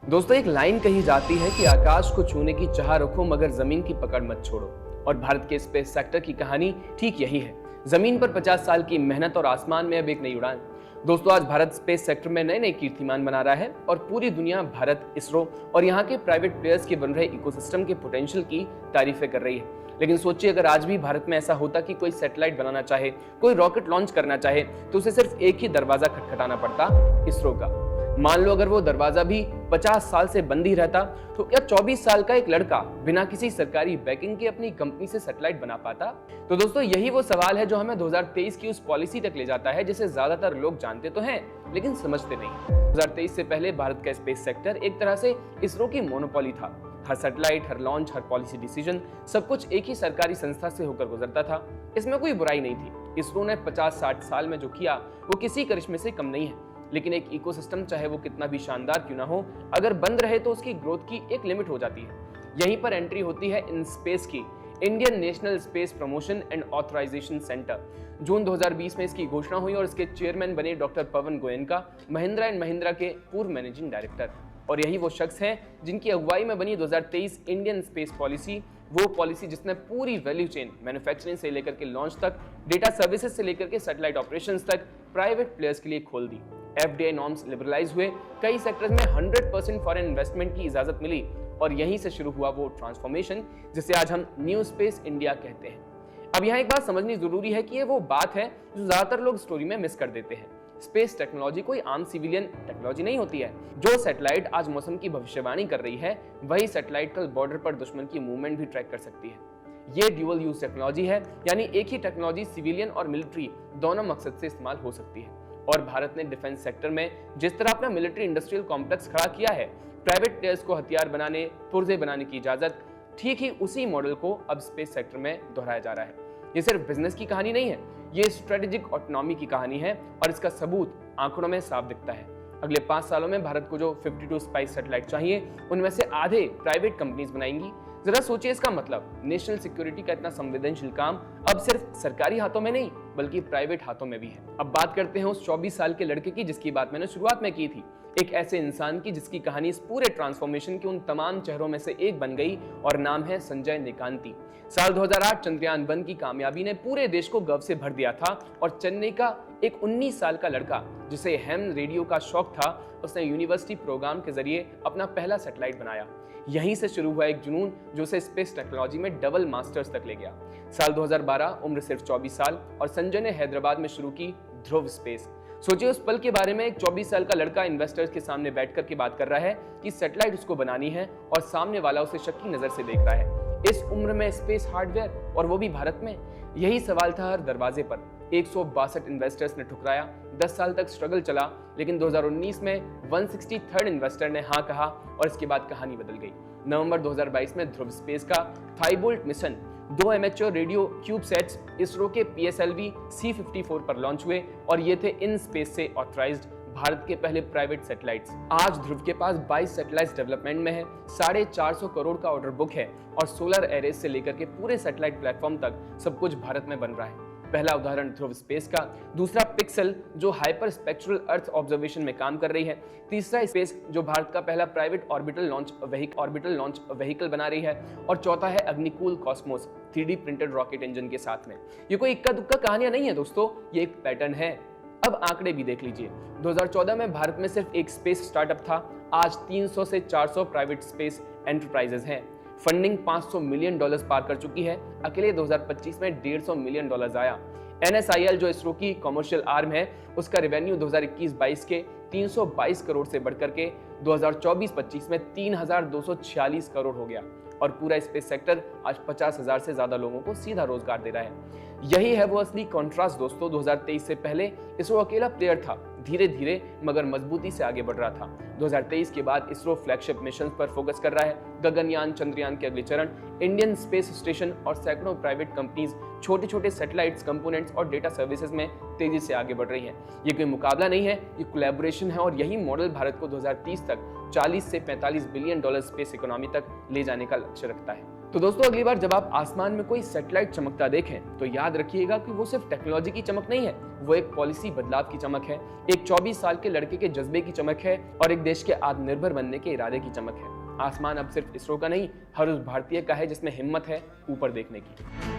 दोस्तों, एक लाइन कही जाती है कि आकाश को छूने की चाह रखो मगर जमीन की पकड़ मत छोड़ो। और भारत के स्पेस सेक्टर की कहानी ठीक यही है। जमीन पर 50 साल की मेहनत और आसमान में अब एक नई उड़ान। दोस्तों, आज भारत स्पेस सेक्टर में नए नए कीर्तिमान बना रहा है और पूरी दुनिया भारत, इसरो और यहाँ के प्राइवेट प्लेयर्स के बन रहे इकोसिस्टम के पोटेंशियल की तारीफें कर रही है। लेकिन सोचिए, अगर आज भी भारत में ऐसा होता कि कोई सैटेलाइट बनाना चाहे, कोई रॉकेट लॉन्च करना चाहे, तो उसे सिर्फ एक ही दरवाजा खटखटाना पड़ता, इसरो का। मान लो अगर वो दरवाजा भी 50 साल से बंद ही रहता, तो क्या 24 साल का एक लड़का बिना किसी सरकारी बैकिंग के अपनी कंपनी से सैटेलाइट बना पाता? तो दोस्तों, यही वो सवाल है जो हमें 2023 की उस पॉलिसी तक ले जाता है जिसे ज्यादातर लोग जानते तो हैं लेकिन समझते नहीं। 2023 से पहले भारत का स्पेस सेक्टर एक तरह से इसरो की मोनोपोली था। हर सैटेलाइट, हर लॉन्च, हर पॉलिसी डिसीजन, सब कुछ एक ही सरकारी संस्था से होकर गुजरता था। इसमें कोई बुराई नहीं थी। इसरो ने 50-60 साल में जो किया वो किसी करिश्मे से कम नहीं है। लेकिन एक इकोसिस्टम, चाहे वो कितना भी शानदार क्यों ना हो, अगर बंद रहे तो उसकी ग्रोथ की एक लिमिट हो जाती है। यहीं पर एंट्री होती है इन स्पेस की। Indian National Space Promotion and Authorisation Centre. जून 2020 में इसकी घोषणा हुई और इसके चेयरमैन बने डॉक्टर पवन गोयनका, महिंद्रा एंड महिंद्रा के पूर्व मैनेजिंग डायरेक्टर। और यही वो शख्स हैं जिनकी अगुवाई में बनी 2023 इंडियन स्पेस पॉलिसी, वो पॉलिसी जिसने पूरी वैल्यू चेन, मैन्युफैक्चरिंग से लेकर के लॉन्च तक, डेटा सर्विसेज से लेकर के सैटेलाइट ऑपरेशंस तक प्राइवेट प्लेयर्स के लिए खोल दी। एफडीआई नॉर्म्स लिबरलाइज हुए, कई सेक्टर्स में 100% फॉरेन इन्वेस्टमेंट की इजाजत मिली और यहीं से शुरू हुआ वो ट्रांसफॉर्मेशन जिसे आज हम न्यू स्पेस इंडिया कहते हैं। अब यहाँ एक बात समझनी जरूरी है कि ये वो बात है जो ज्यादातर लोग स्टोरी में मिस कर देते हैं। स्पेस टेक्नोलॉजी कोई आम सिविलियन टेक्नोलॉजी नहीं होती है। जो सैटेलाइट आज मौसम की भविष्यवाणी कर रही है, वही सैटेलाइट कल बॉर्डर पर दुश्मन की मूवमेंट भी ट्रैक कर सकती है। ये ड्यूअल यूज टेक्नोलॉजी है, यानी एक ही टेक्नोलॉजी सिविलियन और मिलिट्री दोनों मकसद से इस्तेमाल हो सकती है। और भारत ने डिफेंस सेक्टर में जिस तरह अपना मिलिट्री इंडस्ट्रियल कॉम्प्लेक्स खड़ा किया है, प्राइवेट प्लेयर्स को हथियार बनाने, पुर्जे बनाने की इजाजत, ठीक ही उसी मॉडल को अब स्पेस सेक्टर में दोहराया जा रहा है। ये सिर्फ बिजनेस की कहानी नहीं है, ये स्ट्रेटेजिक ऑटोनॉमी की कहानी है और इसका सबूत आंकड़ों में साफ दिखता है। अगले 5 सालों में भारत को जो 52 स्पाइस सैटेलाइट चाहिए, उनमें से आधे प्राइवेट कंपनीज बनाएंगी। जरा सोचिए इसका मतलब, नेशनल सिक्योरिटी का इतना संवेदनशील काम अब सिर्फ सरकारी हाथों में नहीं बल्कि प्राइवेट हाथों में भी है। अब बात करते हैं उस 24 साल के लड़के की जिसकी बात मैंने शुरुआत में की थी। एक ऐसे इंसान की जिसकी कहानी इस पूरे ट्रांसफॉर्मेशन के उन तमाम चेहरों में से एक बन गई और नाम है संजय निकांती। साल 2008 चंद्रयान 1 की कामयाबी ने पूरे देश को गर्व से भर दिया था और चेन्नई का एक 19 साल का लड़का जिसे हैम रेडियो का शौक था, उसने यूनिवर्सिटी प्रोग्राम के जरिए अपना पहला सैटेलाइट बनाया। यहीं से शुरू हुआ एक जुनून जो उसे स्पेस टेक्नोलॉजी में डबल मास्टर्स तक ले गया। साल 2012, उम्र सिर्फ 24 साल, और संजय ने हैदराबाद में शुरू की ध्रुव स्पेस। सोचिए उस पल के बारे में, एक 24 साल का लड़का इन्वेस्टर्स के सामने बैठ कर के बात कर रहा है कि सैटेलाइट उसको बनानी है और सामने वाला उसे शक की नजर से देख रहा है। इस उम्र में स्पेस हार्डवेयर, और वो भी भारत में। यही सवाल था हर दरवाजे पर। 162 इन्वेस्टर्स ने ठुकराया, 10 साल तक स्ट्रगल चला, लेकिन 2019 में 163rd इन्वेस्टर ने हाँ कहा और इसके बाद कहानी बदल गई। नवंबर 2022 में ध्रुव स्पेस का थाईबोल्ट mission 2 amateur radio cube sets ISRO के PSLV C54 पर लॉन्च हुए और ये थे इन स्पेस से ऑथराइज्ड भारत के पहले प्राइवेट सैटेलाइट्स। आज ध्रुव के पास 22 सैटेलाइट्स डेवलपमेंट में है, 450 करोड़ का ऑर्डर बुक है और सोलर एरेज से लेकर के पूरे सैटेलाइट प्लेटफॉर्म तक सब कुछ भारत में बन रहा है। पहला उदाहरण ध्रुव स्पेस का, दूसरा पिक्सल जो हाइपर स्पेक्ट्रल अर्थ ऑब्जर्वेशन में काम कर रही है, तीसरा स्पेस जो भारत का पहला प्राइवेट ऑर्बिटल लॉन्च व्हीकल बना रही है, और चौथा है Agnikul Cosmos 3D printed rocket engine के साथ में। ये कोई इक्का दुक्का कहानियां नहीं है दोस्तों, ये एक पैटर्न है। अब आंकड़े भी देख लीजिए। 2014 में भारत में सिर्फ एक स्पेस स्टार्टअप था, आज 300 से 400 प्राइवेट स्पेस एंटरप्राइजेज हैं। फंडिंग $500 मिलियन पार कर चुकी है। अकेले 2025 में $150 मिलियन आया। NSIL जो इसरो की कॉमर्शियल आर्म है, उसका रेवेन्यू 2021-22 के 322 करोड़ से बढ़कर के 2024-25 में 3246 करोड़ हो गया और पूरा स्पेस सेक्टर आज 50,000 से ज्यादा लोगों को सीधा रोजगार दे रहा है। यही है वो असली कॉन्ट्रास्ट दोस्तों। 2023 से पहले इसरो अकेला प्लेयर था, धीरे धीरे मगर मजबूती से आगे बढ़ रहा था। 2023 के बाद इसरो फ्लैगशिप मिशन पर फोकस कर रहा है। गगनयान, चंद्रयान के अगले चरण, इंडियन स्पेस स्टेशन और सैकड़ों प्राइवेट कंपनीज छोटे छोटे सैटेलाइट्स, कंपोनेंट्स और डेटा सर्विसेज में तेजी से आगे बढ़ रही हैं। ये कोई मुकाबला नहीं है, ये कोलैबोरेशन है और यही मॉडल भारत को 2030 तक 40 से $45 बिलियन स्पेस इकोनॉमी तक ले जाने का लक्ष्य रखता है। तो दोस्तों, अगली बार जब आप आसमान में कोई सैटेलाइट चमकता देखें तो याद रखिएगा कि वो सिर्फ टेक्नोलॉजी की चमक नहीं है, वो एक पॉलिसी बदलाव की चमक है, एक 24 साल के लड़के के जज्बे की चमक है और एक देश के आत्मनिर्भर बनने के इरादे की चमक है। आसमान अब सिर्फ इसरो का नहीं, हर उस भारतीय का है जिसमें हिम्मत है ऊपर देखने की।